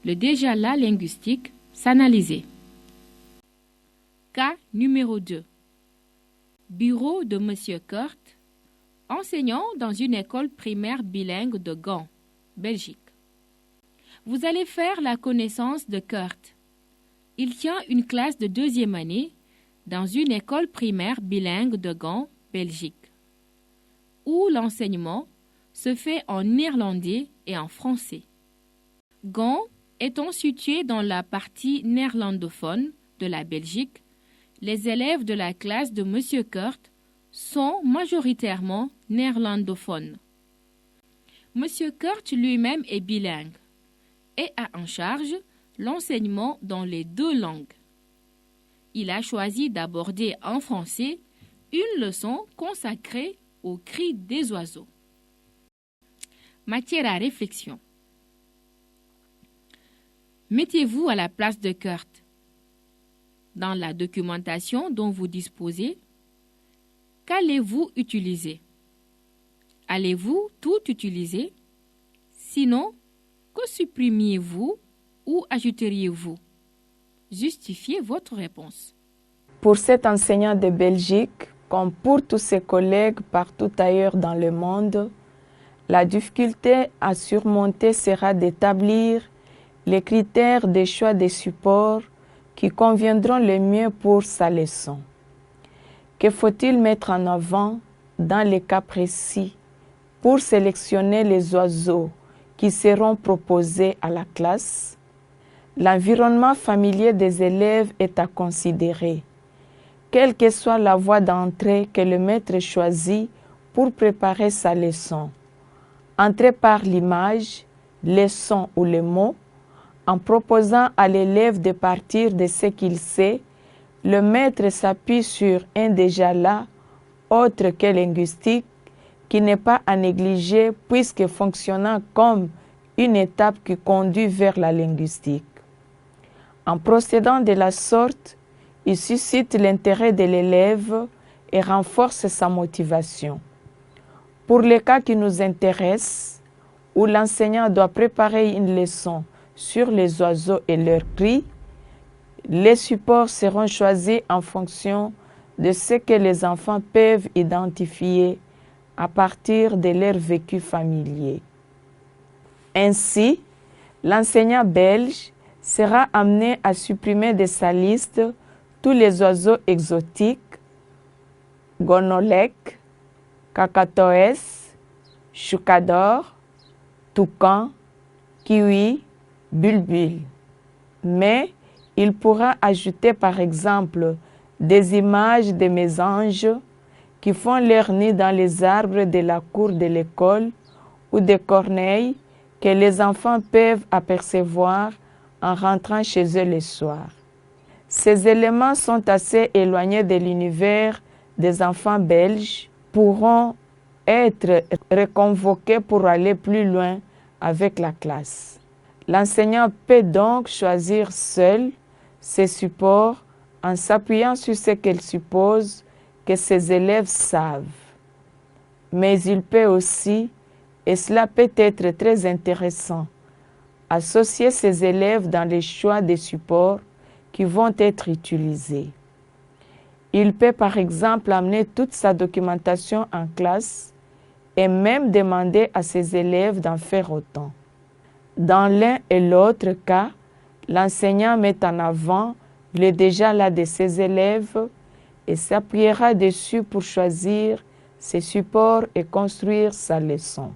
Le déjà là linguistique s'analyser. Cas numéro 2. Bureau de Monsieur Kurt, enseignant dans une école primaire bilingue de Gand, Belgique. Vous allez faire la connaissance de Kurt. Il tient une classe de 2e année dans une école primaire bilingue de Gand, Belgique, où l'enseignement se fait en néerlandais et en français. Gand étant situé dans la partie néerlandophone de la Belgique, les élèves de la classe de Monsieur Kurt sont majoritairement néerlandophones. Monsieur Kurt lui-même est bilingue et a en charge l'enseignement dans les 2 langues. Il a choisi d'aborder en français une leçon consacrée au cri des oiseaux. Matière à réflexion. Mettez-vous à la place de Kurt. Dans la documentation dont vous disposez, qu'allez-vous utiliser? Allez-vous tout utiliser? Sinon, que supprimiez-vous ou ajouteriez-vous? Justifiez votre réponse. Pour cet enseignant de Belgique, comme pour tous ses collègues partout ailleurs dans le monde, la difficulté à surmonter sera d'établir les critères de choix des supports qui conviendront le mieux pour sa leçon. Que faut-il mettre en avant dans les cas précis pour sélectionner les oiseaux qui seront proposés à la classe? L'environnement familier des élèves est à considérer, quelle que soit la voie d'entrée que le maître choisit pour préparer sa leçon. Entrer par l'image, les sons ou les mots, en proposant à l'élève de partir de ce qu'il sait, le maître s'appuie sur un déjà là, autre que linguistique, qui n'est pas à négliger puisque fonctionnant comme une étape qui conduit vers la linguistique. En procédant de la sorte, il suscite l'intérêt de l'élève et renforce sa motivation. Pour les cas qui nous intéressent, où l'enseignant doit préparer une leçon sur les oiseaux et leurs cris, les supports seront choisis en fonction de ce que les enfants peuvent identifier à partir de leur vécu familier. Ainsi, l'enseignant belge sera amené à supprimer de sa liste tous les oiseaux exotiques, gonolek, cacatoès, choucador, toucan, kiwi, bulbule. Mais il pourra ajouter par exemple des images de mésanges qui font leur nid dans les arbres de la cour de l'école ou des corneilles que les enfants peuvent apercevoir en rentrant chez eux le soir. Ces éléments sont assez éloignés de l'univers des enfants belges, pourront être reconvoqués pour aller plus loin avec la classe. L'enseignant peut donc choisir seul ses supports en s'appuyant sur ce qu'il suppose que ses élèves savent. Mais il peut aussi, et cela peut être très intéressant, associer ses élèves dans les choix des supports qui vont être utilisés. Il peut par exemple amener toute sa documentation en classe et même demander à ses élèves d'en faire autant. Dans l'un et l'autre cas, l'enseignant met en avant le déjà là de ses élèves et s'appuiera dessus pour choisir ses supports et construire sa leçon.